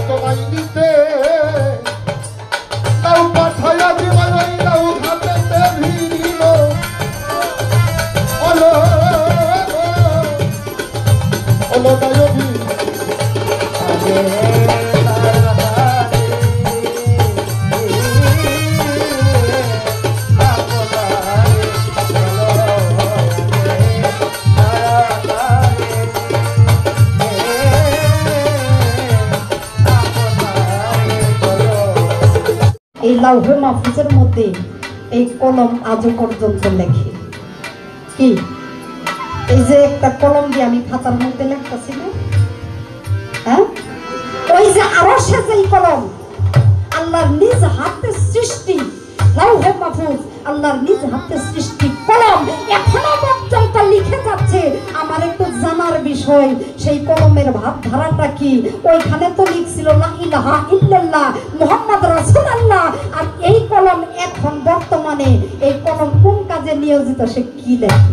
তোমায় নিতে তাও পাঠাইয়া দিবাই তাও ঘাটেতে ভিড়িল ওলো ওলো দায়বি এই লাউহে মাহফুজের মধ্যে এই কলম আজও পর্যন্ত লেখে কি এই যে একটা কলম দিয়ে আমি খাতার মধ্যে লেখতেছি না হ্যাঁ ওই যে আরশে যেই কলম আল্লাহর নিজ হাতে সৃষ্টি লাউহে মাহফুজ আল্লাহর নিজ হাতে সৃষ্টি কলম এখনো পর্যন্ত লিখে যাচ্ছে। আমার একটু জানার বিষয় সেই কলমের ভাবধারাটা কি। ওইখানে তো লিখছিল লা ইলাহা ইল্লাল্লাহ মুহাম্মদ রাসূলুল্লাহ, আর এই কলম এখন বর্তমানে এই কলম কোন কাজে নিয়োজিত সে কি লেখে।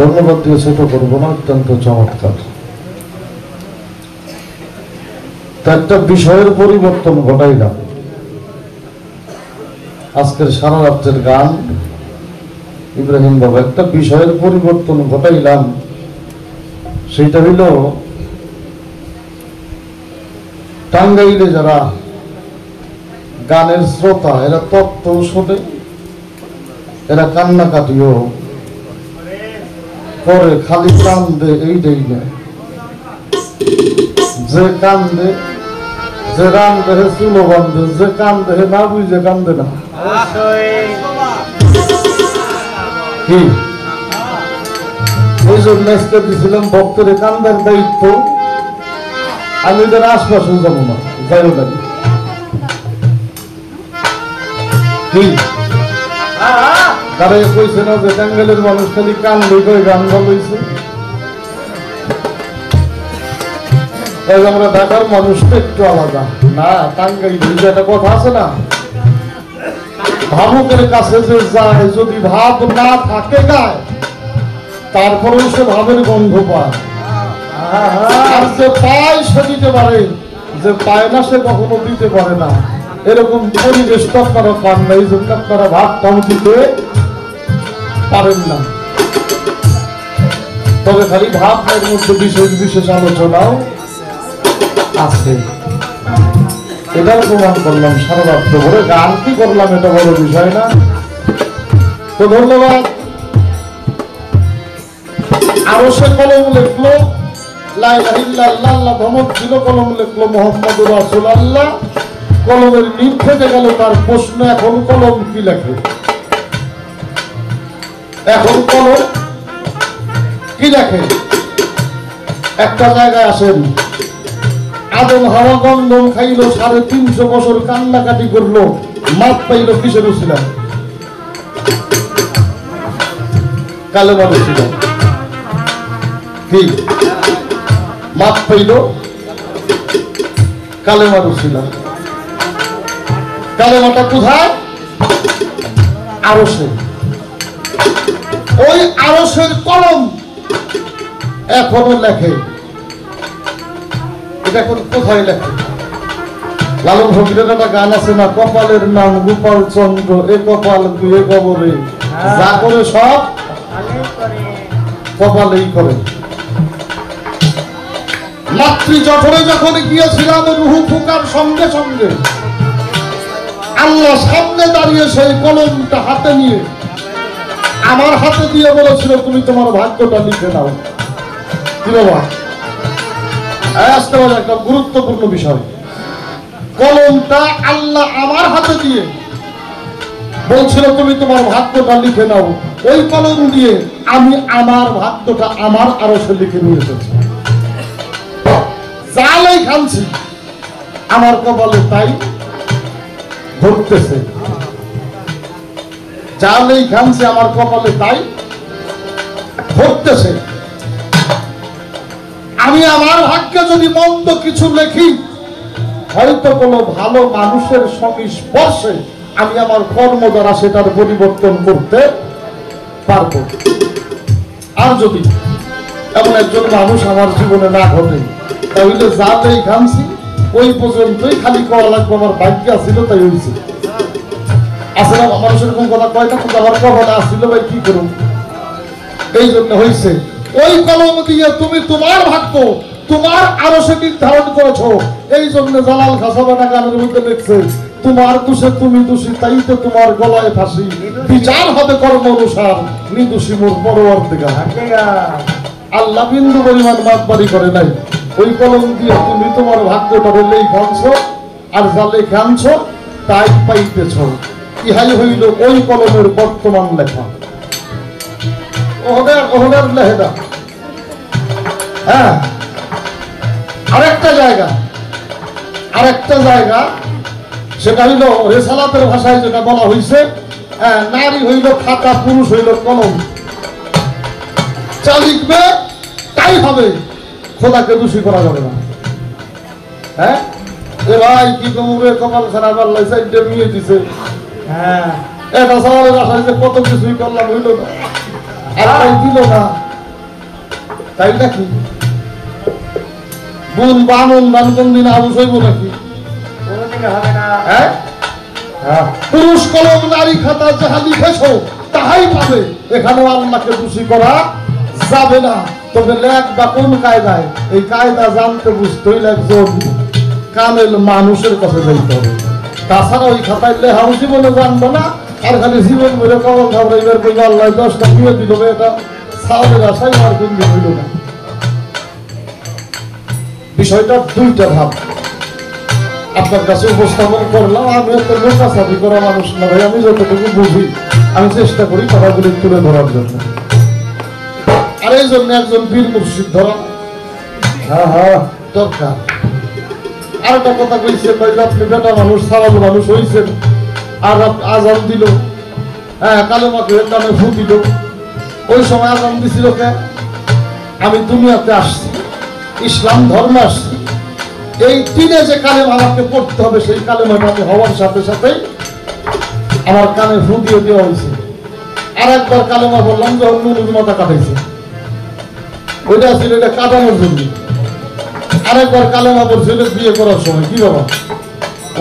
ধন্যবাদ দিয়ে ছোট করবো না, অত্যন্ত চমৎকার। একটা বিষয়ের পরিবর্তন ঘটাইলাম আজকের সারা রাত্রের গান ইব্রাহিম বাবা, একটা বিষয়ের পরিবর্তন ঘটাইলাম। সেটা হইল টাঙ্গাইলে যারা গানের শ্রোতা এরা তত্ত্ব শোনে, এরা কান্নাকাটিও করে, খালি কান্দে এইটাই না, যে কান্দে যে রান দেহে চুলো বান্ধে, যে কান্দে না বুঝে কান্দে না। কি ওই জন্য আজকে দিয়েছিলাম ভক্তের কান্দার দায়িত্ব, আমি ওদের আশপাশে যাবো না, যাইও না। কি তারা কইছে না যে টাঙ্গাইলের মানুষ খালি কান্দে করে গান গাইছে, তাই আমরা ঢাকার মানুষ তো একটু আলাদা না। টাঙ্গাইল একটা কথা আছে না, ভাবুকের কাছে যে যায় যদি ভাব না থাকে গায় তারপরেও সে ভাবের গন্ধ পায়, আর যে পায় সে দিতে পারে, যে পায় না সে কখনো দিতে পারে না। এরকম পরিবেশ তো আপনারা পান না, এই জন্য আপনারা ভাবটাও দিতে পারেন না। তবে খালি ভাবের মধ্যে বিশেষ বিশেষ আলোচনাও আছে, এটাও প্রমাণ করলাম। সারা রাত্র ভরে গান কি করলাম, এটা বড় বিষয় না। তো ধন্যবাদ। আরো সে কলম লিখলো লা ইলাহা ইল্লাল্লাহ, মোহাম্মদ ছিল, কলম লিখলো মুহাম্মাদুর রাসূলুল্লাহ। কলমের নিচ থেকে গেল তার প্রশ্ন, এখন কলম কি লেখে? এখন কলম কি লেখে? একটা জায়গায় আসেন, আদম হাওয়া গন্ধম খাইলো, 350 বছর কান্নাকাটি করলো, মাপ পাইলো কিসের উছিলাম? কালেমা উছিলাম। কি মাপ পাইলো? কালেমা উছিলাম। কালেমাটা কোথায়? আরশে, ওই আরশের কলম এখনো লেখে। এটা এখন কোথায় লেখে? লালন ফকিরের একটা গান আছে না, কপালের নাম গোপাল চন্দ্র, এ কপাল এ কবরে, যা করে সব কপালেই করে। মাতৃ জঠরে যখন গিয়েছিলাম রুহু ফুকার সঙ্গে সঙ্গে আল্লাহ সামনে দাঁড়িয়ে সেই কলমটা হাতে নিয়ে আমার হাতে দিয়ে বলেছিল, তুমি তোমার ভাগ্যটা লিখে নাও। কি বাবা, আসতে পারে একটা গুরুত্বপূর্ণ বিষয়। কলমটা আল্লাহ আমার হাতে দিয়ে বলছিল, তুমি তোমার ভাগ্যটা লিখে নাও। ওই কলম দিয়ে আমি আমার ভাগ্যটা আমার আরশে লিখে নিয়ে এসেছি। জালেই খানছি আমার কপালে তাই ধরতেছে, জালেই খানছি আমার কপালে তাই ধরতেছে। আমি আমার ভাগ্যে যদি মন্দ কিছু লেখি, হয়তো কোনো ভালো মানুষের সংস্পর্শে আমি আমার কর্ম দ্বারা সেটার পরিবর্তন করতে পারবো। আর যদি এমন একজন মানুষ আমার জীবনে না ঘটে, তাহলে যাতেই খামছি ওই পর্যন্তই খালি করা লাগবে, আমার ভাগ্য আসছিল তাই হয়েছে। আসলে মানুষ এরকম কথা কয় না, কিন্তু আমার কপালে আসছিল ভাই কি করুন, এই জন্য হয়েছে। ওই কলম দিয়ে তুমি তোমার ভাগ্য তোমার আরশে নির্ধারণ করেছো। এই জন্য জালাল খাসাবানা গানের মধ্যে লিখছে, তোমার দোষে তুমি দোষী, তাইতে তোমার গলায় ফাঁসি, বিচার হবে কর্ম অনুসার, নিদোষী মোর পরবর্তীকাল। আল্লাহ বিন্দু পরিমাণ মাতবাড়ি করে নাই। ওই কলম দিয়ে তুমি তোমার ভাগ্যটা রেলেই খানছো, আর জালে খানছো তাই পাইতেছ। ইহাই হইল ওই কলমের বর্তমান লেখা। ওহদের লেহেদা। হ্যাঁ, আরেকটা জায়গা সেটা হইল রেসালাতের ভাষায় যেটা বলা হয়েছে, নারী হইল খাতা, পুরুষ হইল কলম। যা লিখবে তাই হবে, খোদাকে দোষী করা যাবে না। হ্যাঁ, এ ভাই কি কমরে কপাল খারাপ, আল্লাহ সাইডে নিয়ে দিছে। হ্যাঁ, এটা সবাই আশায় যে কত কিছুই করলাম, হইল না, আল্লাহ দিল না, তাই নাকি? গুণ বামন দান কোন দিন আবু সইব নাকি? পুরুষ কলম নারী খাতা যাহা লিখেছ তাহাই পাবে, এখানে আল্লাহকে দোষী করা যাবে না। তবে লেখ বা কোন কায়দায়, এই কায়দা জানতে বুঝতে হইলে একজন কামেল মানুষের কাছে যাইতে হবে। তাছাড়া ওই খাতায় লেখাও জীবনে জানবো না, আর খালি জীবন বলে কবল খাবড়াইবার বলবো আল্লাহ 10টা দিয়ে দিল, এটা সালের আশায় আর কোন দিন হইল না। বিষয়টা দুইটা ভাব আপনার কাছে উপস্থাপন করলাম। আমি একটা লোকাচারি করা মানুষ না ভাই, আমি যতটুকু বুঝি আমি চেষ্টা করি কথাগুলি তুলে ধরার জন্য। আর এই জন্য একজন বীর মুর্শিদ ধরা দরকার। আর একটা কথা কইছেন ভাই, আপনি বেটা মানুষ, সারাল মানুষ হয়েছেন, আর আজান দিল, হ্যাঁ কালেমাকে কানে ফু দিল। ওই সময় আজান দিছিল কে? আমি দুনিয়াতে আসছি, ইসলাম ধর্ম আসছি, এই দিনে যে কালেমা আমাকে পড়তে হবে, সেই কালেমাটা আমি হওয়ার সাথে সাথে আমার কানে ফু দিয়ে দেওয়া হয়েছে। আর একবার কালেমা বললাম যখন নুরুর মাথা কাটাইছে, ওইটা ছিল এটা কাটানোর জন্য। আরেকবার কালেমা পড়ছিল বিয়ে করার সময়। কি বাবা,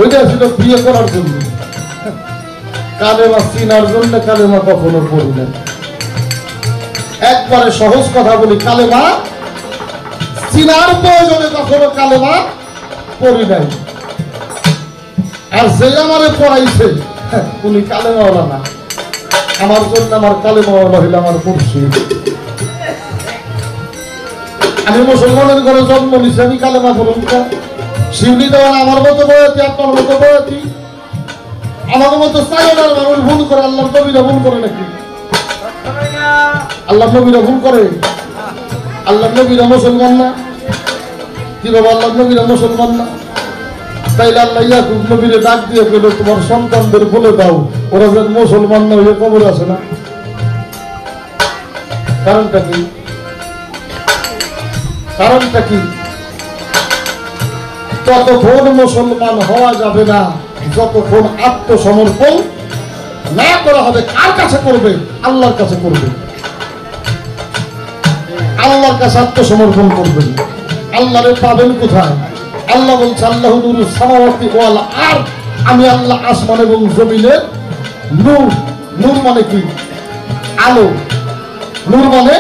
ওইটা ছিল বিয়ে করার জন্য। কালেমা চিনার জন্য কালেমা কখনো পড়ি না। একবারে সহজ কথা বলি, কালেমা চিনার প্রয়োজনে কখনো কালেমা পড়ি নাই। আর যে আমারে পড়াইছে উনি কালেমাওয়ালা না, আমার জন্য আমার কালেমাওয়ালা হইল আমার মুর্শিদ। আমি মুসলমানের ঘরে জন্ম নিছি, আমি কালেমা পড়ুন না? শিউলি দেওয়ান আমার মতো বয়সী, আপনার মতো বয়সী, আমার মতো চাইনার মানুষ ভুল করে, আল্লাহ নবীরা ভুল করে নাকি? আল্লাহ নবীরা ভুল করে? আল্লাহ নবীরা মুসলমান না? কি বাবা, আল্লাহ নবীরা মুসলমান না? তাইলে আল্লাহ ইয়াকুব নবীরে ডাক দিয়ে গেল, তোমার সন্তানদের বলে দাও ওরা যেন মুসলমান না হয়ে কবর আসে না। কারণটা কি? কারণটা কি? ততক্ষণ মুসলমান হওয়া যাবে না যতক্ষণ আত্মসমর্পণ না করা হবে কার কাছে করবে? আল্লাহর কাছে করবে। আল্লাহর কাছে আত্মসমর্পণ করবেন। আল্লাহরে পাবেন কোথায়? আল্লাহ বলছে আল্লাহু নূরুস সামাওয়াতি ওয়াল আরদ, আমি আল্লাহ আসমান এবং জমিনের নূর। নূর মানে কি? আলো। নূর মানে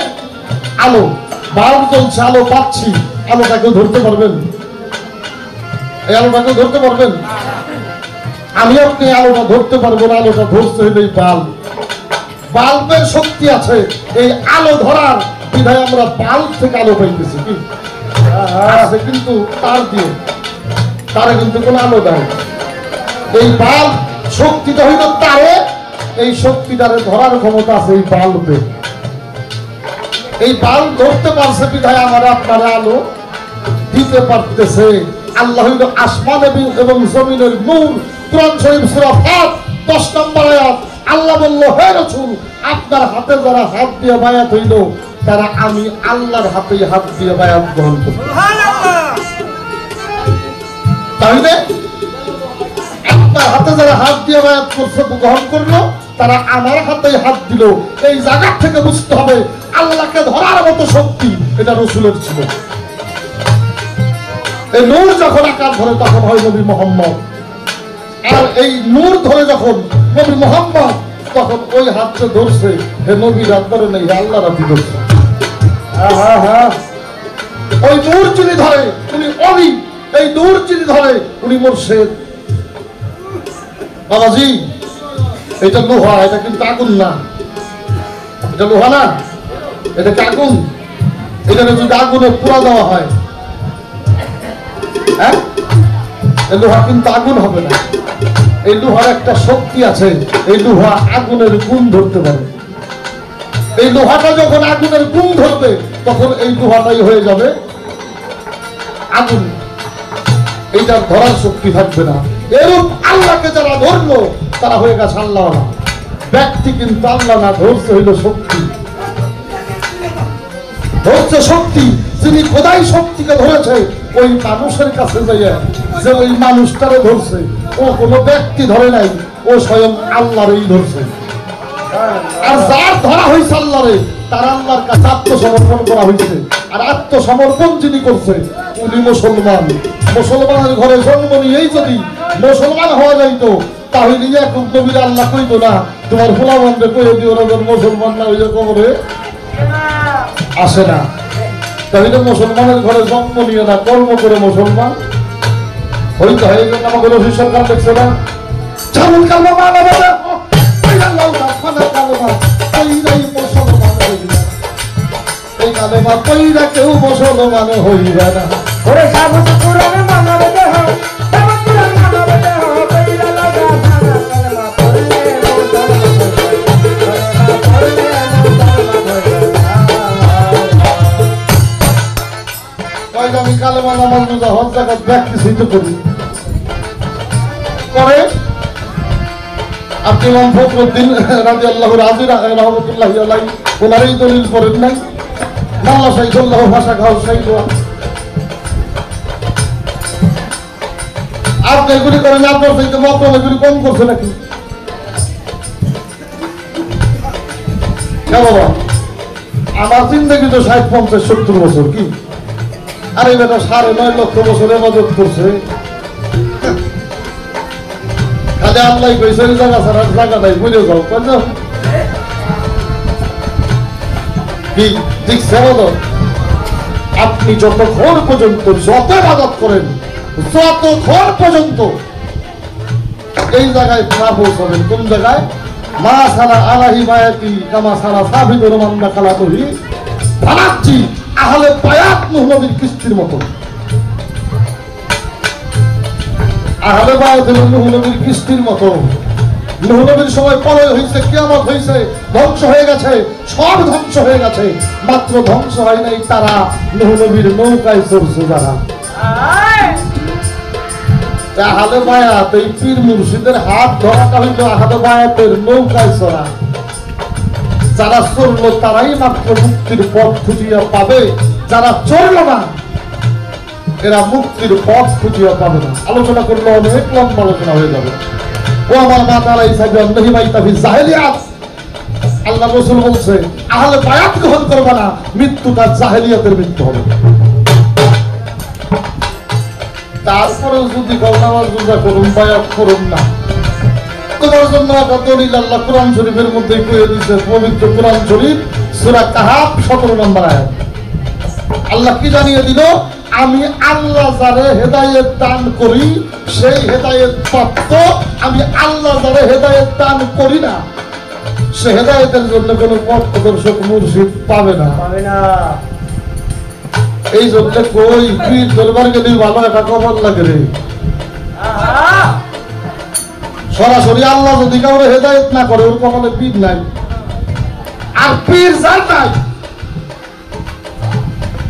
আলো। বাল্ব জ্বলছে, আলো পাচ্ছি, আলোটাকে ধরতে পারবেন? এই আলোটাকে ধরতে পারবেন? আমি আপনি আলোটা ধরতে পারবো না, আলোটা ধরতে হইলে বাল্ব। বাল্বের শক্তি আছে এই আলো ধরার, বিধায় আমরা বাল্ব থেকে আলো পাইতেছি। কি আছে? কিন্তু তার দিয়ে, তারে কিন্তু কোনো আলো দেয়। এই বাল্ব শক্তিটা হইল তারে, এই শক্তিটারে ধরার ক্ষমতা আছে এই বাল্বে। এই বাল্ব ধরতে পারছে বিধায় আমার আপনার আলো দিতে পারতেছে। আল্লাহ হইল আসমান এবং জমিনের নূর। কুরআন শরীফ সূরা ফাত 10 নম্বর আয়াত, আল্লাহ বলল, হে রাসূল, আপনার হাতে যারা হাত দিয়ে বায়াত হইল তারা আমি আল্লাহর হাতেই হাত দিয়ে বায়াত গ্রহণ করব। তাহলে আপনার হাতে যারা হাত দিয়ে বায়াত করছে, গ্রহণ করলো, তারা আমার হাতেই হাত দিল। এই জায়গা থেকে বুঝতে হবে আল্লাহকে ধরার মতো শক্তি এটা রাসূলের ছিল। এই নূর যখন আকার ধরে তখন হয় নবী মুহাম্মদ, আর এই নূর ধরে যখন নবী মুহাম্মদ, তখন ওই হাতটা ধরছে হে নবীর হাত ধরে নেই, আল্লাহর হাতে ধরছে। ওই নূর যিনি ধরে উনি অলি, এই নূর যিনি ধরে উনি মুর্শিদ। বাবাজি, এটা লোহা, এটা কিন্তু আগুন না। এটা লোহা না, এটা কি আগুন? এটাকে যদি আগুনে পোড়া দেওয়া হয়, হ্যাঁ, এই লোহা কিন্তু আগুন হবে না। এই লোহার একটা শক্তি আছে, এই লোহা আগুনের গুণ ধরতে পারে। এই লোহাটা যখন আগুনের গুণ ধরবে তখন এই লোহাটাই হয়ে যাবে আগুন, এইটার ধরার শক্তি থাকবে না। এরূপ আল্লাহকে যারা ধরলো তারা হয়ে গেছে আল্লাহ না। ব্যক্তি কিন্তু আল্লাহ না, ধরছে হইল শক্তি। ধরছে শক্তি, যিনি খোদাই শক্তিকে ধরেছে ওই মানুষের কাছে যাইয়া যে ওই মানুষটারে ধরছে, ও কোনো ব্যক্তি ধরে নাই, ও স্বয়ং আল্লাহরই ধরছে। আর যার ধরা হয়েছে আল্লাহরে, তার আল্লাহর কাছে আত্মসমর্পণ করা হয়েছে। আর আত্মসমর্পণ যিনি করছে উনি মুসলমান। মুসলমানের ঘরে জন্ম নিয়েই যদি মুসলমান হওয়া যাইতো তাহলে ইয়াকুব নবীর আল্লাহ কইতো না তোমার ফুলাবন্ধে কইয়ে দিও না মুসলমান না হইয়া কবরে আসে না। তাহলে মুসলমানের ঘরে জন্ম নিয়ে না, কর্ম করে মুসলমান হইতে হয়। এই জন্য আমাকে রশিদ সরকার দেখছে না, যেমন কালমা মানা বলে এই কালেমা কইরা কেউ মুসলমান হইবে না। ওরে সাবুত কুরআনে মানবে দেহ, সাবুত কুরআন মানবে দেহ, কইরা লাগা জানা কালেমা পড়লে আমি কালেমা নামাজ রোজা হজ যাকাত ব্যাগ কিছুই তো করি করে। আপনি ইমাম ফখরুদ্দিন রাদিয়াল্লাহু রাজি রাহমাতুল্লাহি আলাইহি ওনার এই দলিল পড়েন নাই, মাওলা সাইদুল্লাহ ভাষা খাও সাইদুয়া। আপনি এগুলি করেন, আপনার সাইতে মত এগুলি কম করছে নাকি? হ্যাঁ বাবা, আমার জিন্দগি তো 60-50-70 বছর। কি আরে বেটা 9.5 লক্ষ বছর ইবাদত করছে, খালি আল্লাহ কইছে এই জায়গা ছাড়া জায়গা নাই, বুঝে যাও বুঝো কি ঠিক সেবল। আপনি যতক্ষণ পর্যন্ত যত ইবাদত করেন, যতক্ষণ পর্যন্ত এই জায়গায় না পৌঁছাবেন, কোন জায়গায়? মা সালা আলাহি বায়াতি কামা সালা সাবিদুর মান্না কালাতুহি বানাচ্ছি আহলে বায়াত নূহ নবীর কিস্তির মতো। আহলে বায়াত নূহ নবীর কিস্তির মতো। নূহ নবীর সময় প্রলয় হয়েছে, কিয়ামত হয়েছে, ধ্বংস হয়ে গেছে, সব ধ্বংস হয়ে গেছে, মাত্র ধ্বংস হয় নাই তারা, নূহ নবীর নৌকায় চড়ছে যারা। আহলে বায়াত, এই পীর মুর্শিদের হাত ধরাটা হইল আহলে বায়াতের নৌকায় চড়া। যারা চললো তারাই মাত্র মুক্তির পথ খুঁজিয়া পাবে, যারা চললো না এরা মুক্তির পথ খুঁজিয়া পাবে না। আলোচনা করলে অনেক লম্বা আলোচনা হয়ে যাবে। ও আমার মা তালাই সাহেব নহি মাইতা ফি জাহেলিয়াত। আল্লাহ রাসূল বলছে আহলে বায়াত গ্রহণ করবে না, মৃত্যুটা জাহেলিয়াতের মৃত্যু হবে। তারপরে যদি নামাজ রোজা করুন, বায়াত করুন না, তোমার জন্য একটা দলিল আল্লাহ কোরআন শরীফের মধ্যে কয়ে দিয়েছে। পবিত্র কোরআন শরীফ সূরা কাহাফ 17 নম্বর আয়াত। আল্লাহ কি জানিয়ে দিল? আমি আল্লাহ যারে হেদায়েত দান করি সেই হেদায়েত প্রাপ্ত, আমি আল্লাহ যারে হেদায়েত দান করি না সে হেদায়েতের জন্য কোনো পথ প্রদর্শক মুর্শিদ পাবে না। এই জন্য কই পীর দরবার গেলে ভালো একটা খবর লাগে রে। সরাসরি আল্লাহ যদি কাউরে হেদায়েত না করে ওর কপালে পীর নাই। আর পীর যার নাই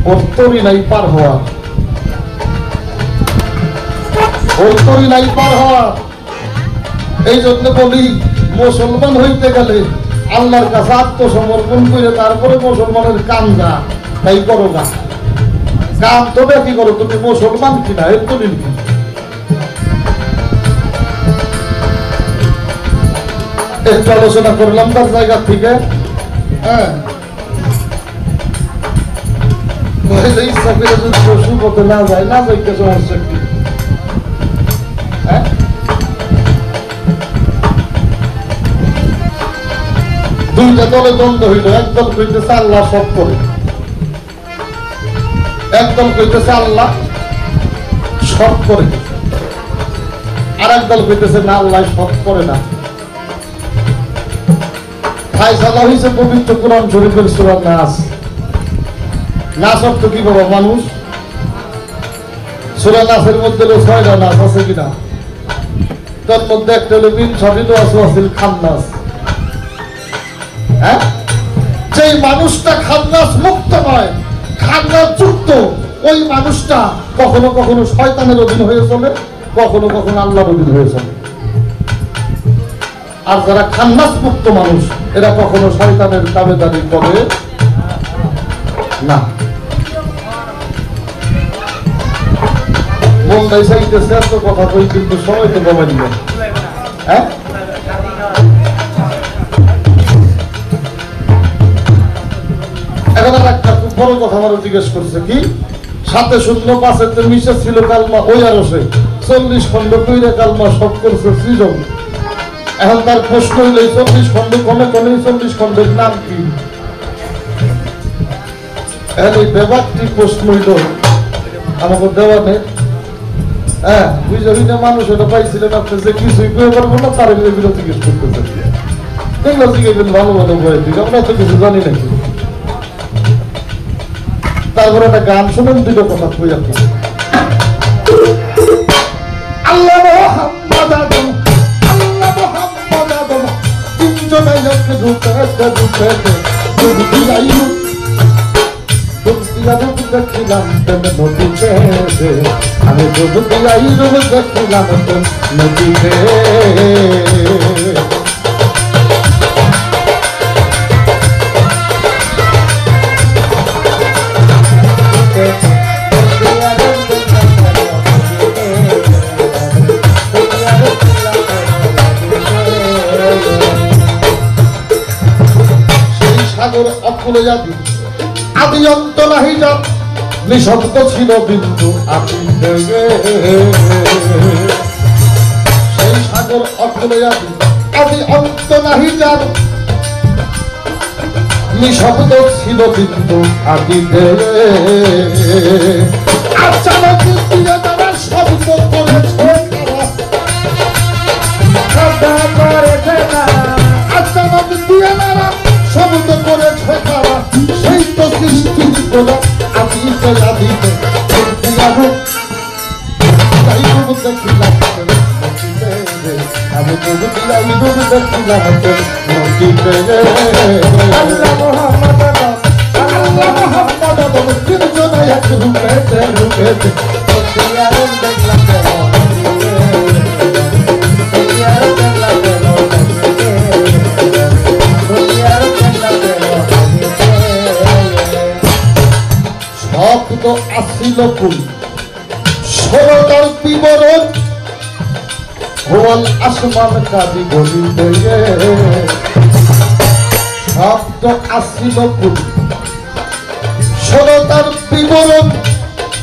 ওর তরি নাই পার হওয়া, ওর তরি নাই পার হওয়া। এই জন্য বলি মুসলমান হইতে গেলে আল্লাহর কাছে আত্মসমর্পণ করে তারপরে মুসলমানের কাম যা তাই করো না। কাম তবে কি করো, তুমি মুসলমান কিনা এর দলিল কি? একটু আলোচনা করলাম তার জায়গা থেকে। হ্যাঁ, ইচ্ছা করে যদি পশু পথে না যায়, না যাইতে সমস্যা কি? হ্যাঁ, দুইটা দলে দ্বন্দ্ব হইল। একদল কইতেছে আল্লাহ সব করে, একদল কইতেছে আল্লাহ সব করে, আর একদল কইতেছে না আল্লাহ সব করে না। ফায়সালা হইছে পবিত্র কোরআন শরীফের সূরা নাস। নাস অর্থ কি বাবা? মানুষ। সূরা নাসের মধ্যে 6টা নাস আছে কিনা? তার মধ্যে একটা হলো মিন শারিল ওয়াসওয়াসিল খান্নাস। হ্যাঁ, যেই মানুষটা খান্নাস মুক্ত নয়, খান্নাস যুক্ত, ওই মানুষটা কখনো কখনো শয়তানের অধীন হয়ে চলে, কখনো কখনো আল্লাহর অধীন হয়ে চলে। আর যারা খান্নাস মুক্ত মানুষ এরা কখনো শয়তানের তাবেদারি করে না। মনটাই চাইতেছে এত কথা কই, কিন্তু সময় তো কমাই দিল। হ্যাঁ, এখন আর একটা খুব বড় কথা আমার জিজ্ঞেস করছে কি, 705 মিশে ছিল কালমা ওই আরো 40 খন্ড কইরে কালমা সব করছে সৃজন। এখন তার প্রশ্ন হইল 40 খন্ড কমে কমে 40 খন্ডের নাম কি? এখন এই ব্যাপারটি প্রশ্ন হইল আমাকে দেওয়া নেই। হ্যাঁ, বুঝলি না, মানুষ এটা পাইছিলেন আপনি যে কিছুই করে পারবো না তার এগুলো জিজ্ঞেস করতেছে। এগুলো জিজ্ঞেস ভালো ভালো বয়ে দিকে আমরা তো কিছু জানি নাকি। তারপরে একটা গান শোনেন, দুটো কথা কই আপনি। আল্লাহ মুহাম্মদ আদম, আল্লাহ মুহাম্মদ আদম, তিনজনে যাকে ঢুকাতে ঢুকাতে ঢুকিলাইলো, ঢুকিলা রূপ দেখিলাম তেমন নদীতে, আমি ঢুকিলাই রূপ দেখিলাম তেমন নদীতে। অকুলে যাবি আদি অন্ত নাহি যাত, নিঃশব্দ ছিল বিন্দু আদি। সেই সাগর অকুলে যাবি আদি অন্ত নাহি যাত, নিঃশব্দ ছিল বিন্দু আদিতে। আচানক দিয়ে তারা শব্দ করেছে, আচানক দিয়ে তারা শব্দ করেছে তারা, সেই তো সৃষ্টির কোন আদিতে আদিতে। আমি তো দেখিলাম নদীতে। আল্লাহ মুহাম্মদ আদম, আল্লাহ মুহাম্মদ আদম, তিনজনে এক রূপেতে রূপেতে শব্দ আসিল কুল সরকার বিবরণ, হওয়াল আসমান কাজী গলিতে শব্দ আসিল কুলি শোনো তার বিবরণ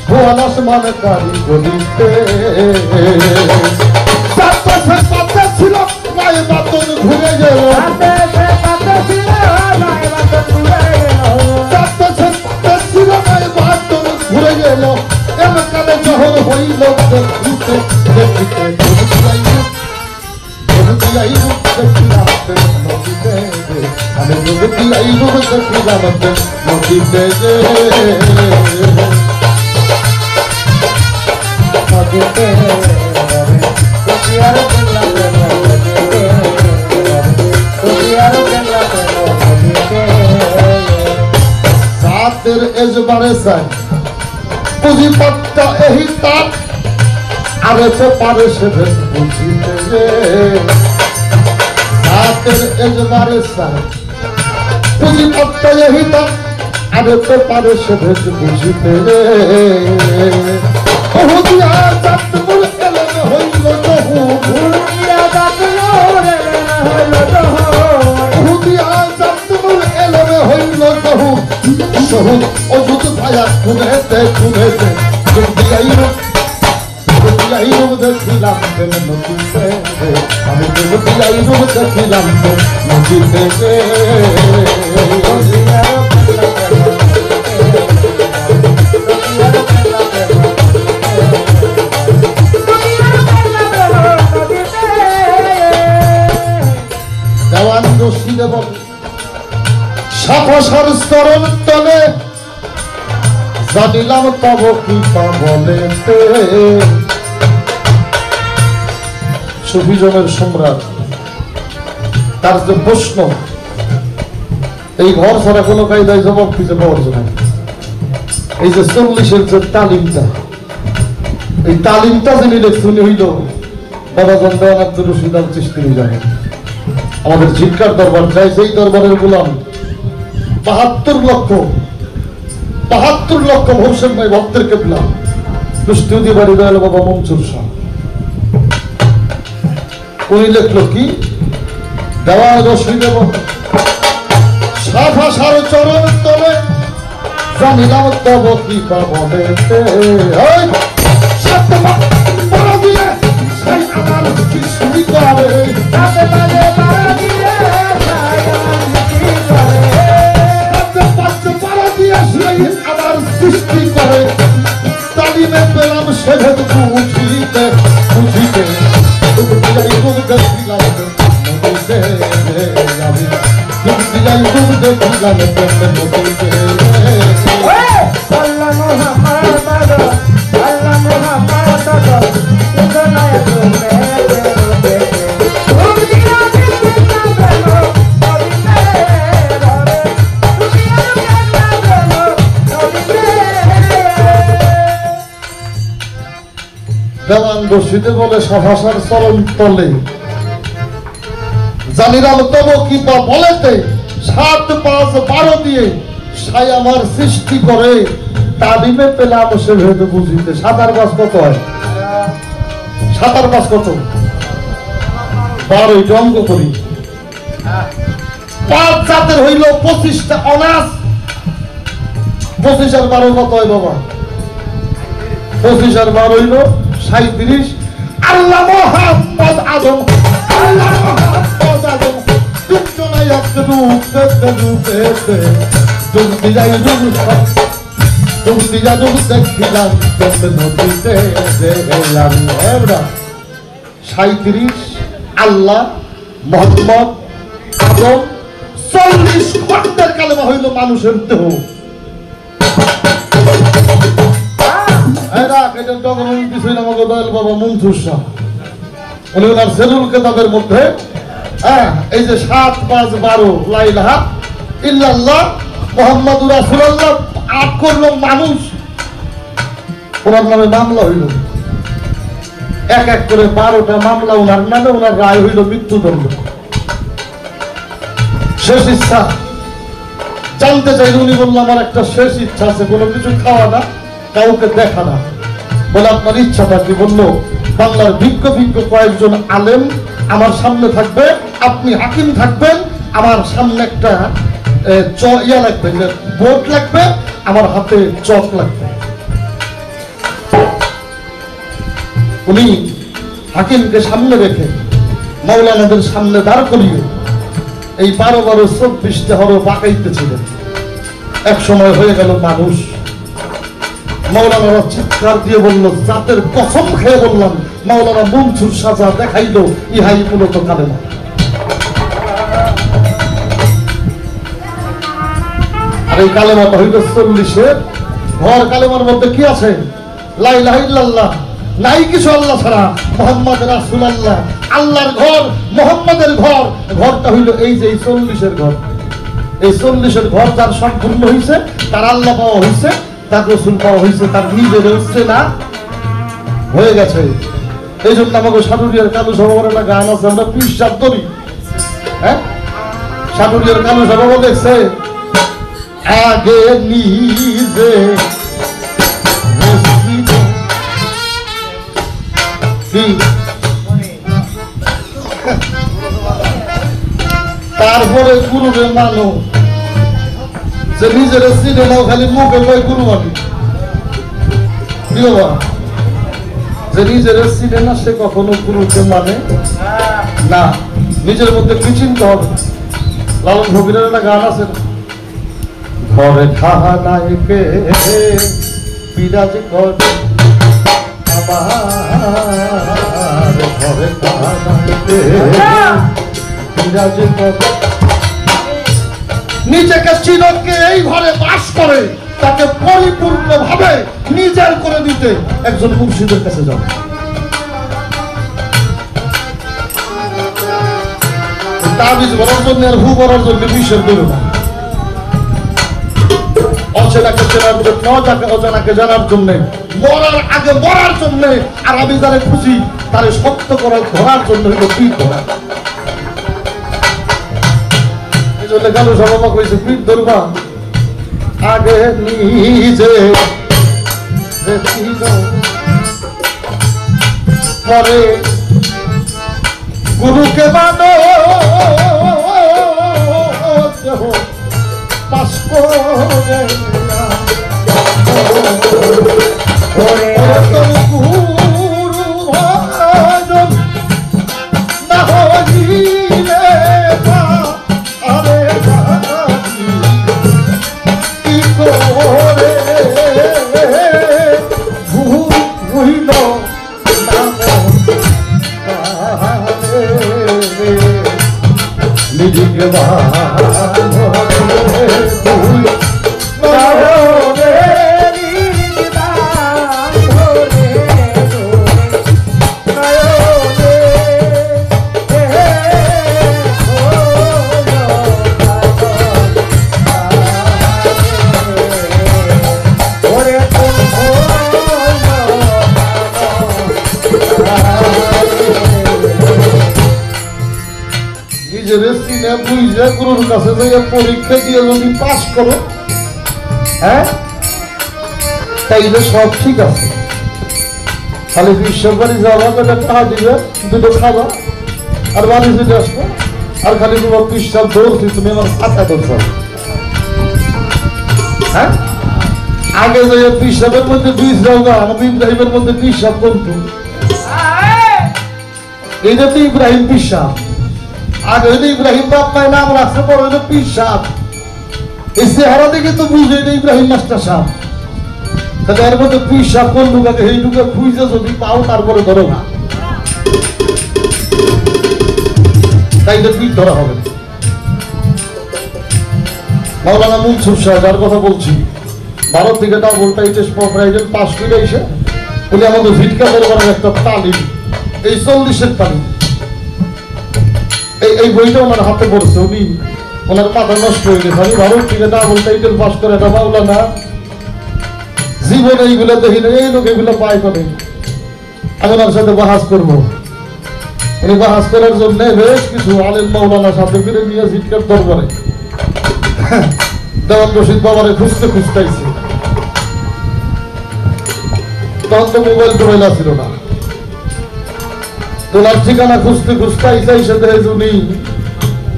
ভুয়ান আসমান কাজী গলিতে চারপাশে পাতা ছিল নাই বাতন ঘুরে গেল চারপাশে পাতা ছিল নাই বাতন ঘুরে গেল এমকালে জহর হইল দেখিতে দেখিতে আমি জগতি আইলু দেখিলাম নদীতে সাতের এজবারে চাই পুঁজিপত্তা এহি তাপ আরে সে পারে সে বুঝিতে সাতের এজবারে চাই পুঁজিপত্তা এহি তাপ আরে সে পারে সে বুঝিতে বহুদিয়া জাত মূল এলেন হইল বহু বহুদিয়া জাত মূল এলেন হইল বহু সহুদ অযুত ভায়া খুনেতে খুনেতে দেখিলাম নদীতে আমি দেখিলাম নদীতে দেওয়ান রশিদে বল সাফাসার স্তরণ তলে জানিলাম তব কৃপা বলেতে সুফিজনের সম্রাট তার যে প্রশ্ন এই ঘর ছাড়া কোনো কায়দায় জবাব খুঁজে পাওয়ার জন্য এই যে 40-এর যে তালিমটা এই তালিমটা যিনি লেখনি হইল বাবা দেওয়ান আব্দুর রশিদ আল চিশতি জানেন আমাদের জিজ্ঞার দরবার চাই সেই দরবারের গোলাম ৭২ লক্ষ হোসেন ভাই ভক্তের কেবলা দুষ্টি বাড়ি দয়াল বাবা মনসুর শাহ উনি লিখলো কি দেওয়ান রশিদ এবং সাফাসার চরণ তলে জানিলাম তব কৃপা বলেতে সৃষ্টি করে আবার সৃষ্টি করে তালিমে পেলাম সেভেদ বুঝিতে বুঝিতে দেওয়ান রশিদে বলে সাফাসার চরণ তলে জানিলাম তব কৃপা বলেতে ৭, ৫, ১২ দিয়ে সাই আমার সৃষ্টি করে তালিমে পেলাম সে ভেদ বুঝিতে ৭ আর ৫ কত হয় ৭ আর ৫ কত ১২ অঙ্ক করি ৫ জাতের হইল ২৫টা অনাস ২৫ আর ১২ কত হয় বাবা ২৫ আর ১২ হইল ৩৭ আল্লাহ মোহাম্মদ আদম আল্লাহ মোহাম্মদ আদম দুজনাই এক রূপে দেখিলাম নদীতে ৩৭ আল্লাহ মোহাম্মদ আদম ৪০ খণ্ডের কালেমা হইল মানুষের দেহ বাবা মনসুর শাহ উনি ওনার সেলুল কেতাবের মধ্যে এই যে ৭, ৫, ১২ লা ইলাহা ইল্লাল্লাহ মুহাম্মাদুর রাসূলুল্লাহ ৮ করলো মানুষ ওনার নামে মামলা হইল এক এক করে ১২টা মামলা ওনার নামে ওনার রায় হইল মৃত্যুদণ্ড শেষ ইচ্ছা জানতে চাইলে উনি বললো আমার একটা শেষ ইচ্ছা আছে কোনো কিছু খাওয়া না কাউকে দেখা না বলে আপনার ইচ্ছাটা কি বললো বাংলার বিজ্ঞ কয়েকজন আলেম আমার সামনে থাকবে, আপনি হাকিম থাকবেন, আমার সামনে একটা ইয়া লাগবে, বোর্ড লাগবে, আমার হাতে চক লাগবে। উনি হাকিমকে সামনে রেখে মাওলানাদের সামনে দাঁড় করিয়ে এই 12-12-24 হরফ বাঁকাইতেছিলেন। এক সময় হয়ে গেল মানুষ। মাওলানারা চিৎকার দিয়ে বলল, জাতের কসম খেয়ে বললাম, মাওলানা মনসুর সাজা দেখাইল, ইহাই মূলত কালেমা। আর এই কালেমাটা হইল 40-এর ঘর। কালেমার মধ্যে কি আছে? লা ইলাহা ইল্লাল্লাহ, নাই কিছু আল্লাহ ছাড়া, মুহাম্মদ রাসূলুল্লাহ, আল্লাহর ঘর, মুহাম্মাদের ঘর। ঘরটা হইল এই যে 40-এর ঘর। এই 40-এর ঘর যার সম্পূর্ণ হইছে, তার আল্লাহ পাওয়া হইছে, তার রাসূল পাওয়া হইছে, তার নিজের হচ্ছে না হয়ে গেছে। এই জন্য আমাকে সাটুরিয়ার কালু সভার একটা গান আছে, আমরা পিসাব ধরি। হ্যাঁ, সাটুরিয়ার কালু সভা দেখছে, আগে নিজে তারপরে গুরুরে মানো, যে নিজের চিনে নাও, খালি মুখে কয় গুরু মানি। যে নিজের চিনে না, সে কখনো গুরুকে মানে না। নিজের মধ্যে কি চিনতে হবে? লালন ফকিরের একটা গান আছে, ঘরে খাহা নাইকে বিরাজ করে আমার, ঘরে খাহা নাইকে বিরাজ করে। নিজেকে চিনকে এই ঘরে বাস করে, তাকে পরিপূর্ণ ভাবে নিজের করে দিতে একজন মুর্শিদের কাছে যাও। তাবিজ বলার জন্য আর হু করার জন্য বিশ্বাস করো না। অচেনাকে চেনার জন্য, অজানাকে জানার জন্য, মরার আগে মরার জন্য, আর আমি যারা খুশি তারে সত্য করে ধরার জন্য হইল পিঠ ধরা। এই জন্য কালু সভা কইছে, পিঠ ধরবা আগে নিজে, পরে গুরুকে মানো, পাশ করে গুরু ভজন না হইলে আরে কি করে ভুইল নিজেকে গুরুর কাছে পরীক্ষা দিয়ে যদি পাস করো, হ্যাঁ, তাইলে সব ঠিক আছে। খালি বিশ্ববাড়ি যাওয়া, টাকা দিবে, দুটো খাবা, আর বাড়ি যদি আসবো, আর খালি তোমার পিসাব ধরছি, তুমি আমার খাতা ধরছ। হ্যাঁ, আগে যে পিসাবের মধ্যে বিষ যাও না, আমাদের ইব্রাহিমের মধ্যে পিসাব করতো। এইটা তো ইব্রাহিম পিসাব। আগে হইলে ইব্রাহিম বাপ মায়ের নাম রাখছে, পরে হইলো পীর সাহেব। এই চেহারা দেখে তো বুঝে এটা ইব্রাহিম মাস্টার সাহেব। তাহলে এর মধ্যে পীর সাহেব কোন লুকাকে, এই লুকা খুঁজে যদি পাও তারপরে ধরো না, তাই তো পীর ধরা হবে। মাওলানা মনসুর সাহেব যার কথা বলছি, ভারত থেকে ডাবল টাইটেস প্রাইজের পাস করে এসে উনি আমাদের ভিটকা দরবারের একটা তালিম, এই 40-এর তালিম, এই বইটা ওনার হাতে পড়ছে। উনি ওনার মাথা নষ্ট হয়ে গেছে। আমি ভারত থেকে ডাবল টাইটেল পাস করে এটা মাওলানা জীবনে এইগুলো দেখি না, এই লোক এগুলো পায় করে। আমি ওনার সাথে বাহাস করবো। উনি বাহাস করার জন্য বেশ কিছু আলেম মাওলানার সাথে ফিরে নিয়ে ভিটকার দরবারে দেওয়ান রশিদ বাবারে খুঁজতে খুঁজতেছে। তখন তো মোবাইল টোবাইল ছিল না, ওনার ঠিকানা খুঁজতে খুঁজতে এসে দেখে উনি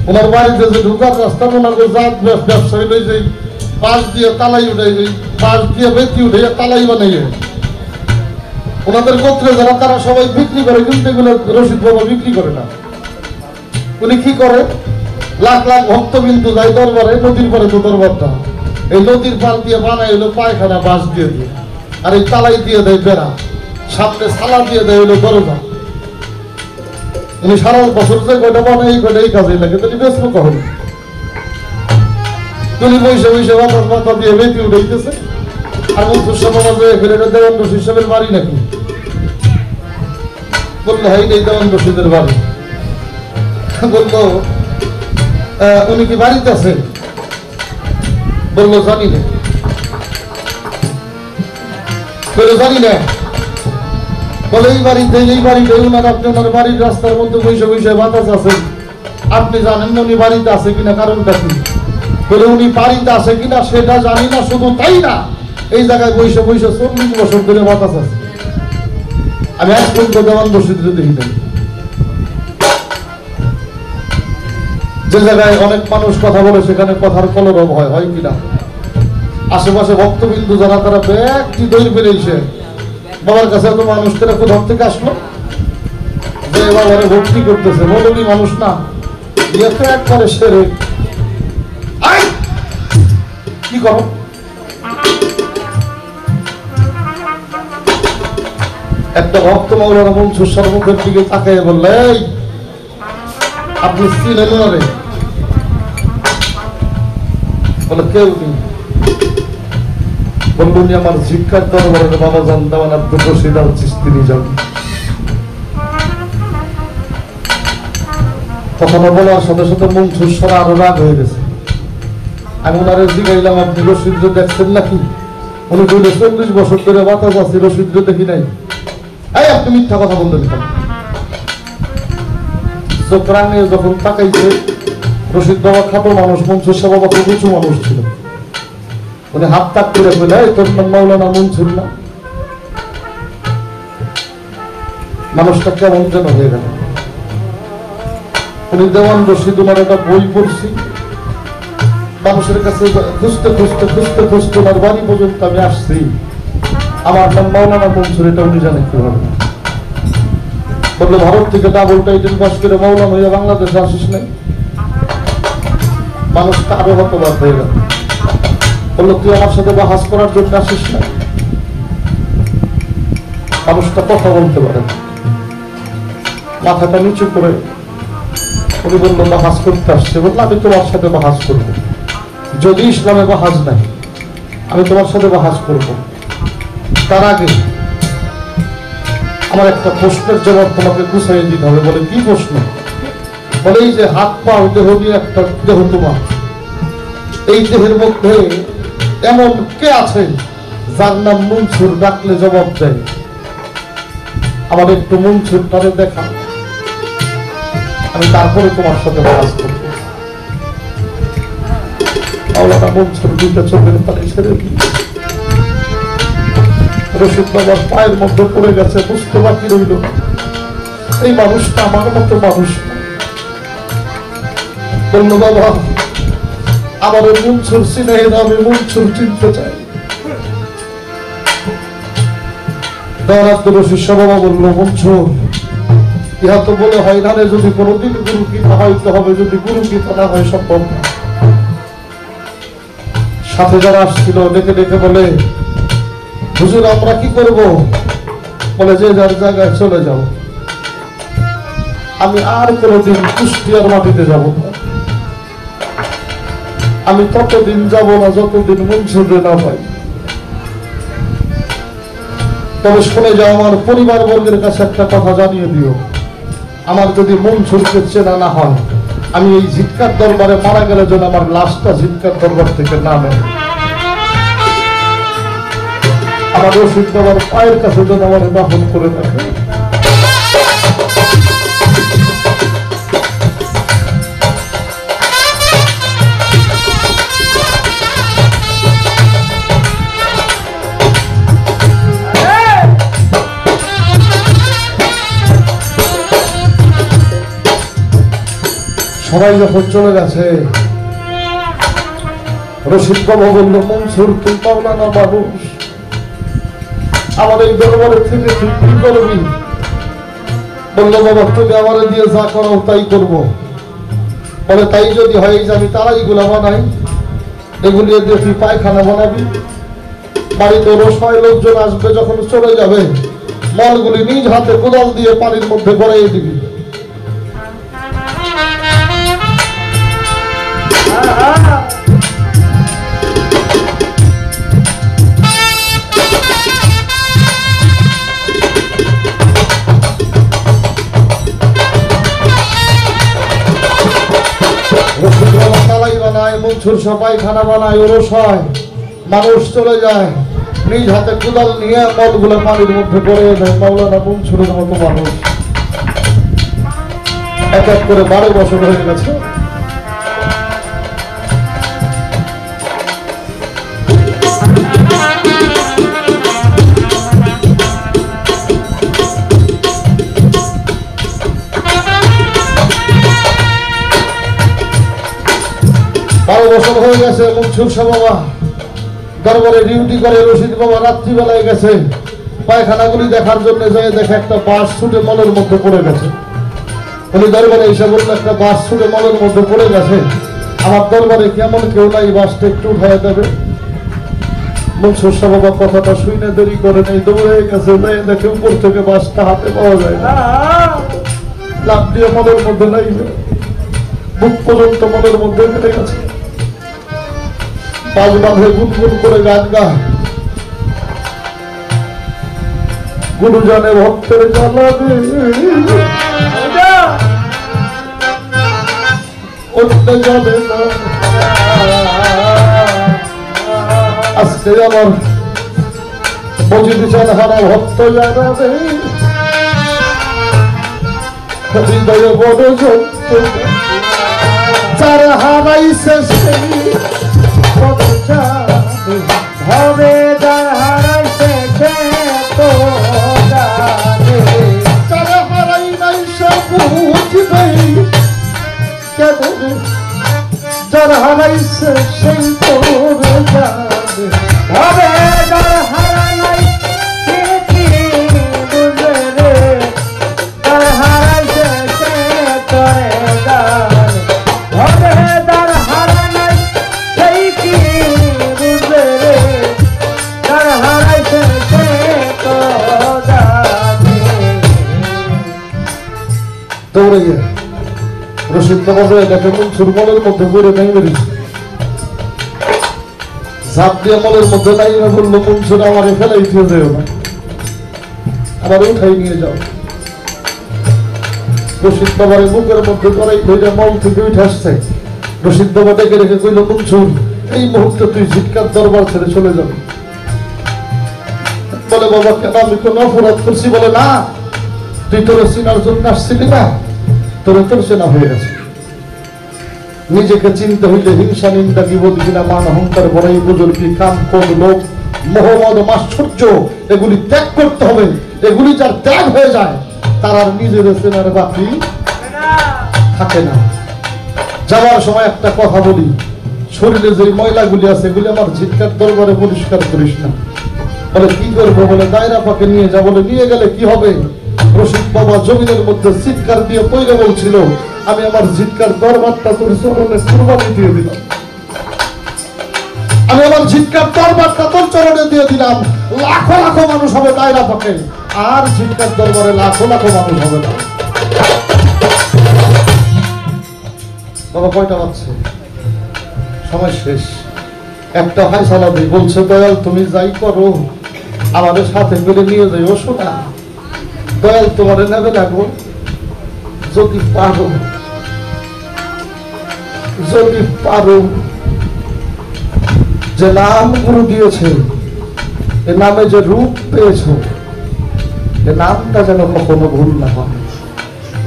ওনার বাড়িতে যে ঢুকার রাস্তা ওনার জাত ব্যবসায়ী লই যে পাশ দিয়ে তালাই উঠে পাশ দিয়ে বেতি উঠে তালাই বানাইয়ে ওনাদের গোত্রে যারা তারা সবাই বিক্রি করে, কিন্তু এগুলো রশিদ বাবা বিক্রি করে না। উনি কি করে, লাখ লাখ ভক্তবিন্দু যায় দরবারে, নদীর পরে তো দরবারটা, এই নদীর পার দিয়ে বানাই হলো পায়খানা বাঁশ দিয়ে দিয়ে, আর এই তালাই দিয়ে দেয় বেড়া, সামনে সালা দিয়ে দেয় হলো দরজা। উনি সারা বছর যে কয়টা বানাই এই কয়টা এই কাজে লাগে, তিনি ব্যস্ত করেন। তিনি বসে বসে বাতাস মাথা দিয়ে বেঁধে উঠেছে। আর মনসুর সমাজে ফেলে দেওয়ান রশিদ সাহেবের বাড়ি নাকি? বললো হাই নেই দেওয়ান রশিদের বাড়ি। বললো উনি কি বাড়িতে আছে? বললো জানি না। বললো জানি না। বলে এই বাড়িতে উনার আপনি ওনার বাড়ির রাস্তার মধ্যে বসে বসে বাতাস আছে, আপনি জানেন না উনি বাড়িতে আছে কিনা? কারণটা কি? বলে উনি বাড়িতে আছে কিনা সেটা জানি না, শুধু তাই না এই জায়গায় বসে বসে 40 বছর ধরে বাতাস আছে। আমি এক পর্যন্ত দেওয়ান রশিদরে দেখি নাই। যে জায়গায় অনেক মানুষ কথা বলে সেখানে কথার কলরব হয় কিনা? আশেপাশে ভক্তবিন্দু যারা তারা ব্যক্তি দৈর বেরিয়েছে, বাবার কাছে এত মানুষ কেন কোথাও থেকে আসলো যে বাবারে ভক্তি করতেছে? বলুনি মানুষ না, ইয়ে তো একবারে সেরে কি করো? একটা ভক্ত মাওলানা মনসুর সর্বমুখের দিকে তাকায় বললে, আপনি চিনেন না রে? বলে কেউ নেই। বললো উনি আমার জিজ্ঞার দরবারের বাবা জান দেওয়ান আব্দুল রশিদ আল চিশতি নিজাম। কথাটা বলার সাথে সাথে মনসুর সরা আরো রাগ হয়ে গেছে। আমি ওনারে জিগাইলাম, আপনি রশিদ দেখছেন নাকি? উনি বললে 40 বছর ধরে বাতাস আছে, রশিদ দেখি নাই। এই আপনি মিথ্যা কথা বলতে দিতাম। চোখরাঙে যখন তাকাইছে, রশিদ বাবা খাটো মানুষ, মনসুর শাহ বাবা খুব উঁচু মানুষ ছিল। উনি হাত তাক করে বলে, এই তোর নাম মাওলানা মনসুর না? মানুষটা কেমন যেন হয়ে গেল। উনি দেওয়ান রশিদ ওনার একটা বই পড়ছি, মানুষের কাছে খুঁজতে খুঁজতে খুঁজতে খুঁজতে ওনার বাড়ি পর্যন্ত আমি আসছি। আমার নাম মাওলানা মনসুর, এটা উনি জানেন কিভাবে? বললো ভারত থেকে ডাবল টাইটেল পাস করে মাওলানা হইয়া বাংলাদেশে আসিস নাই? মানুষটা আরো হতবাক হয়ে গেল। বললো তুই আমার সাথে বাহাস করার জন্য আসিস না? মানুষটা কথা বলতে পারে না, মাথাটা নিচু করে উনি বললো বাহাস করতে আসছে। বললো আমি তোমার সাথে বাহাস করবো, যদি ইসলামে বাহাজ নাই আমি তোমার সাথে বাহাজ করবো। তার আগে আমার একটা প্রশ্নের জবাব তোমাকে গুছাই দিতে হবে। বলে কি প্রশ্ন? বলে এই যে হাত পা দেহ নিয়ে একটা দেহ তোমার, এই দেহের মধ্যে এমন কে আছে যার নাম মনসুর, ডাকলে জবাব দেয়? আমার একটু মনসুর তারে দেখা, আমি তারপরে তোমার সাথে বাহাজ করবো। মাওলানা মনসুর দুইটা চোখের পানি ছেড়ে দিয়ে রশিদ বাবার পায়ের মধ্যে পড়ে গেছে। বুঝতে বাকি রইল এই মানুষটা আমার মতো মানুষ। বলল বাবা আমার মনসুর চিনে না, আমি মনসুর চিনতে চাই। রশিদ বাবা বলল, মনসুর ইহা তো বলে হয় না রে, যদি কোনোদিন গুরু কৃপা হইতে হবে, যদি গুরু কৃপা না হয় সম্ভব না। সাথে যারা আসছিল ডেকে ডেকে বলে, হুজুর আমরা কি করব? বলে যে যার জায়গায় চলে যাও, আমি আর কোনোদিন কুষ্টিয়ার মাটিতে যাব না। আমি ততদিন যাব না যতদিন মনসুরে না পাই। তবে শুনে যাও, আমার পরিবার বর্গের কাছে একটা কথা জানিয়ে দিও, আমার যদি মনসুরকে চেনা না হয়, আমি এই জিৎকার দরবারে মারা গেলে যেন আমার লাশটা জিৎকার দরবার থেকে না নেয়। আমার রশিদ বাবার পায়ের কাছে যেন আমার দাফন করে থাকে। সবাই যখন চলে গেছে, রশিদ বাবা বলল, মনসুর তুই মাওলানা মানুষ, আমার এই দরবারে থেকে তুই কি করবি? বলল, বাবা তুমি আমার দিয়ে যা করো তাই করবো। বলে, তাই যদি হয় যে আমি তারাই গুলা বানাই, এগুলি দিয়ে তুই পায়খানা বানাবি, বাড়িতে রসয় লোকজন আসবে, যখন চলে যাবে মলগুলি নিজ হাতে কোদাল দিয়ে পানির মধ্যে গড়াইয়ে দিবি। তালাই বানায়, মনসুর সবাই খানা বানায়, ওরস হয়, মানুষ চলে যায়, নিজ হাতে কোদাল নিয়ে মলগুলো পানির মধ্যে পড়ে দেয়। মাওলানা মনসুরের মতো মানুষ এক এক করে 12 বছর হয়ে গেছে। মনসুর শাহ বাবা দরবারে ডিউটি করে, রশিদ বাবা রাত্রিবেলায় গেছে পায়খানাগুলি দেখার জন্য, যায় দেখে একটা বাস ছুটে মলের মধ্যে পড়ে গেছে। উনি দরবারে এসে বললো, একটা বাস ছুটে মলের মধ্যে পড়ে গেছে, আমার দরবারে কেমন কেউ নাই, বাসটা একটু উঠাইয়া দেবে। মনসুর শাহ বাবা কথাটা শুনে দেরি করে নেই, দৌড়ে গেছে, যায় দেখে উপর থেকে বাসটা হাতে পাওয়া যায় না, লাফ দিয়ে মলের মধ্যে নাই, বুক পর্যন্ত মলের মধ্যে ফেলে গেছে। পাঁচ বাঁধে গুনগুন করে গান গায়, গুরু জানে ভক্তের জ্বালাবে, করতে যাবে না। আজকে আমার মজিদ চান হারা ভক্ত জানাবে, হৃদয়ে বড় যন্ত্র, যার হারাইছে সেই হবে, যার হারাইছে সে তো জানে, যার হারাই নাই সে বুঝবে কেমন, যার হারাইছে সেই তো জানে। হবে যার হারা নাই সে কি বুঝে রে, যার হারাইছে সে তোরে জানে। হবে যার হারা নাই সেই কি বুঝে রে, যার হারাইছে সে তো জানে। দৌড়ে গিয়ে রশিদ বাবা দেখে মনসুর মলের মধ্যে পড়ে নাই বেরিয়েছে, ঝাঁপ দিয়ে মলের মধ্যে নাই, বললো, মনসুর আমারে ফেলাই দিয়ে যাও না, আবার উঠাই নিয়ে যাও। রশিদ বাবার বুকের মধ্যে করাই ধরে মল থেকে উঠে আসছে। রশিদ বাবা ডেকে রেখে কইল, মনসুর এই মুহূর্তে তুই জিটকার দরবার ছেড়ে চলে যাবি। বলে, বাবা কেন, আমি কোনো অপরাধ করছি? বলে, না, তুই তোর চিনার জন্য আসছিলি না, তোর চেনা হয়ে গেছে। নিজেকে চিনতে হইলে হিংসা, নিন্দা, বিপদ, ঘৃণা, মান, অহংকার, বড়াই, বুজুর্গি, কাম, ক্রোধ, লোভ, মোহ, মদ, মাশ্চর্য এগুলি ত্যাগ করতে হবে। এগুলি যার ত্যাগ হয়ে যায় তার আর নিজের চেনার বাকি থাকে না। যাওয়ার সময় একটা কথা বলি, শরীরে যে ময়লাগুলি আছে এগুলি আমার জিটকার দরবারে পরিষ্কার করিস না। বলে, কি করবো? বলে, দায়রা পাকে নিয়ে যা। বলে, নিয়ে গেলে কি হবে? রশিদ বাবা জমিনের মধ্যে চিৎকার দিয়ে পয়লা বলছিল, আমি আমার জিটকার দরবারটা তোর চরণে কুরবানি দিয়ে দিলাম, আমি আমার জিটকার দরবারটা তোর চরণে দিয়ে দিলাম। লাখো লাখো মানুষ হবে দায়রা পাকে, আর জিটকার দরবারে লাখো লাখো মানুষ হবে না। বাবা কয়টা বাজছে? সময় শেষ। একটা ভাই সালাদি বলছে, দয়াল তুমি যাই করো আমাদের সাথে করে নিয়ে যাইও শোনা। দয়াল তোমার নেবে লাগবো, যদি পারো, যদি পারো। যে নাম গুরু দিয়েছে, এ নামে যে রূপ পেয়েছ, এ নামটা যেন কখনো ভুল না হয়।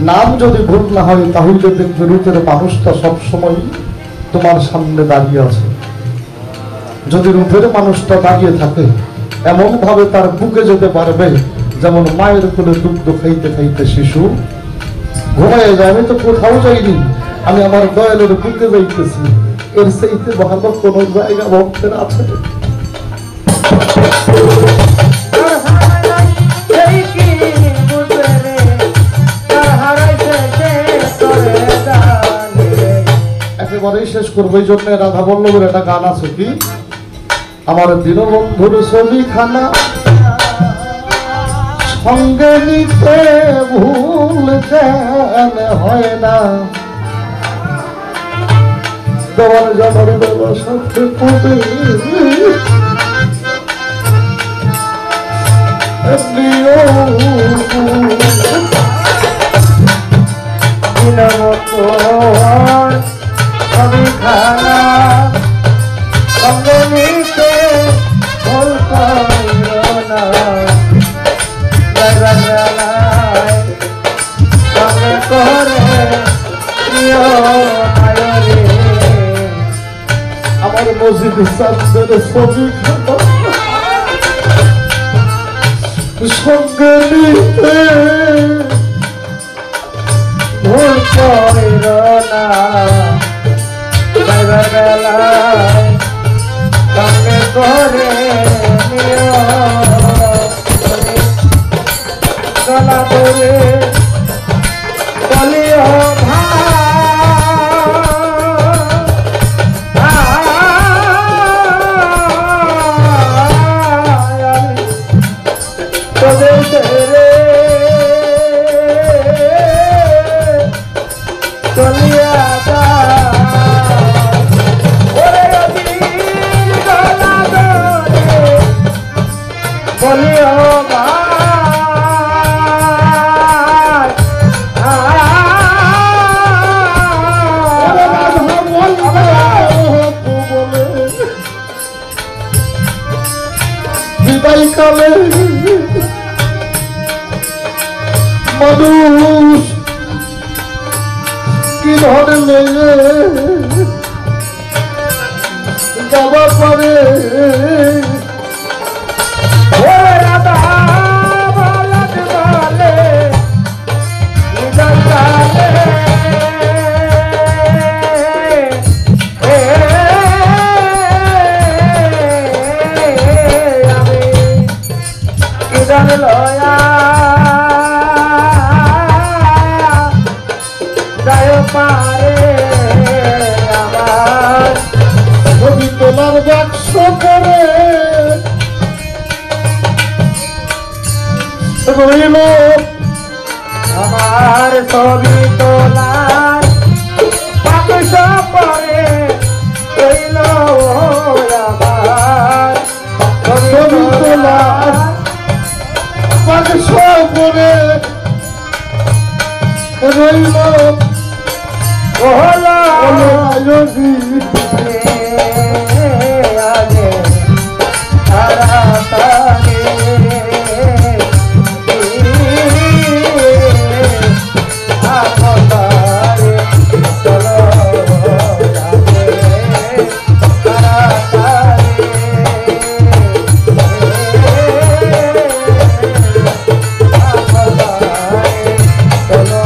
নাম যদি ভুল না হয় তাহলে দেখবে রূপের মানুষটা সবসময় তোমার সামনে দাঁড়িয়ে আছে। যদি রূপের মানুষটা দাঁড়িয়ে থাকে এমন ভাবে তার বুকে যেতে পারবে যেমন মায়ের কোলে দুগ্ধ খাইতে খাইতে শিশু ঘুমায় যায়। আমি তো কোথাও যাইনি, আমি আমার দয়ালের বুকে যাইতেছি, এর সেইতে ভালো কোন জায়গা ভক্তের আছে? তার হারাই এই কি বুঝবে রে, তার হারাইছে সে করে জানে রে। একেবারেই শেষ করবো, এই জন্য রাধা বল্লভের একটা গান আছে, কি আমার দীনবন্ধুর ছবিখানা সঙ্গে নিতে ভুল যেন হয় না, তোমার জনের ব্যবসাতে পড়ে দীনবন্ধুর ছবিখানা সঙ্গে নিতে ভুল করিও না, বেলায় সঙ্গে করে প্রিয় নায়রে। আমার মসজিদ চাঁদের ছবিখানা সঙ্গে নিতে ভুল করিও না, বেলায় সঙ্গে করে নিও গলা ধরে বলিও ভাই তোদের রে চলিয়া যা ওরে অধীর গলা ধরে বলিও ভাই বিদায় কালে মানুষ কি ধরনের যাওয়া পারে, ওরে রাধা বলদ বলে নিদানে আমি কিদান লয়া যায় পারে আমার ছবি তোমার বাক্স করে রইল আমার ছবি তোলার বাক্স পরে রইল আমার ছবি তোলার বাক্স করে রইল ওলা আয়োজি আগে তাড়াতাড়ি আপাতারে চলো যাবে তাড়াতাড়ি আপাতারে চলো।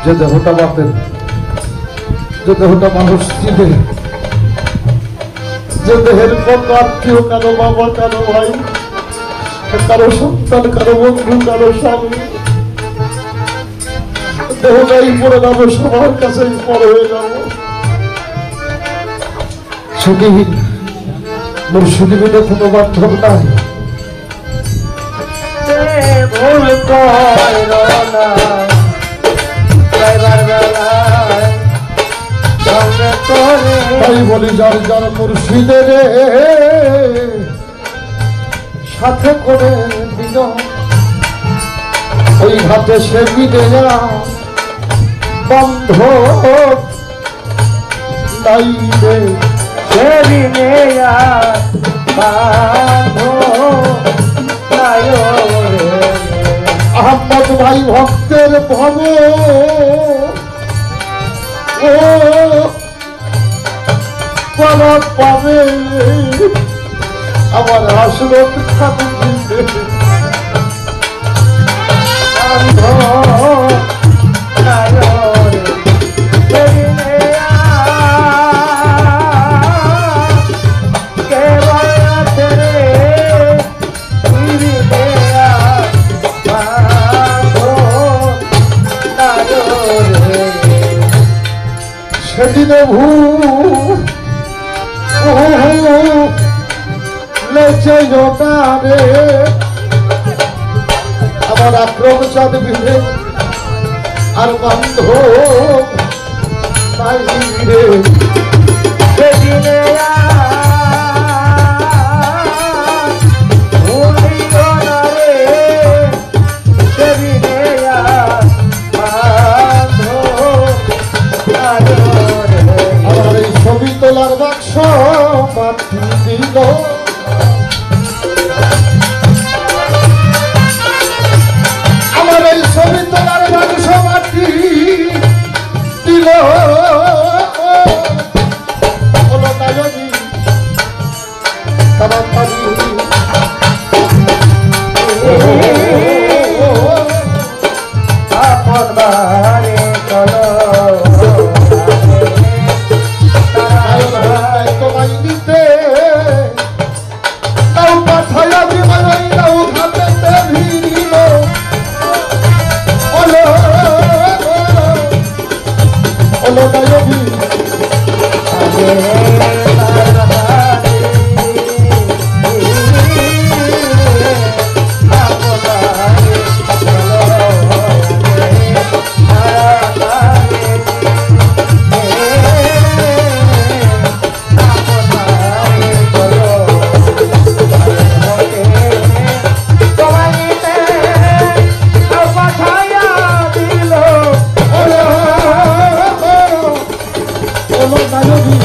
যে দেহটা বাপের, যে দেহটা মানুষ চিনে, যে দেহের কত আত্মীয়, কারো বাবা, কারো ভাই, কারো সন্তান, কারো বন্ধু, কারো স্বামী, দেহটাই পড়ে যাবে, সবার কাছেই পরে হয়ে যাবো। সুখীহীন মুর্শিদিবিনে কোনো বাধ্যক নাই, ভুল করো না ড্রাইভার বেলায় সঙ্গে করে তাই বলি যার যার মুর্শিদের সাথে করে দিল ওই ঘাটে সে বিদেয়া বন্ধ নাই রে। সেদিনে আর বাঁধো নাই রে। আহম্মদ ভাই ভক্তের ভব ও পারা পাবে আমার হাসরত থাকবে। বাঁধো সেদিনে কে বলেছে রে পিরিতে বাঁধো তারো রে সেদিনে লেচে জোটারে আমার আক্রম চাঁদ বিধে আর বন্ধ তাই রে সেদিনে ভুলিও না রে সেদিনে বাঁধো তারো রে আমার এই ছবি তোলার বাক্স মাটি দিল আমার এই ছবি তোলার বাক্স মাটি দিল হলো নায়নী তাড়াতাড়ি আপন বারে চলো তোমায় নিতে তাও পাঠাইয়া দিবাই তাও ঘাটেতে ভিড়িল ওলো ওলো নায়নী ওলো নায়নী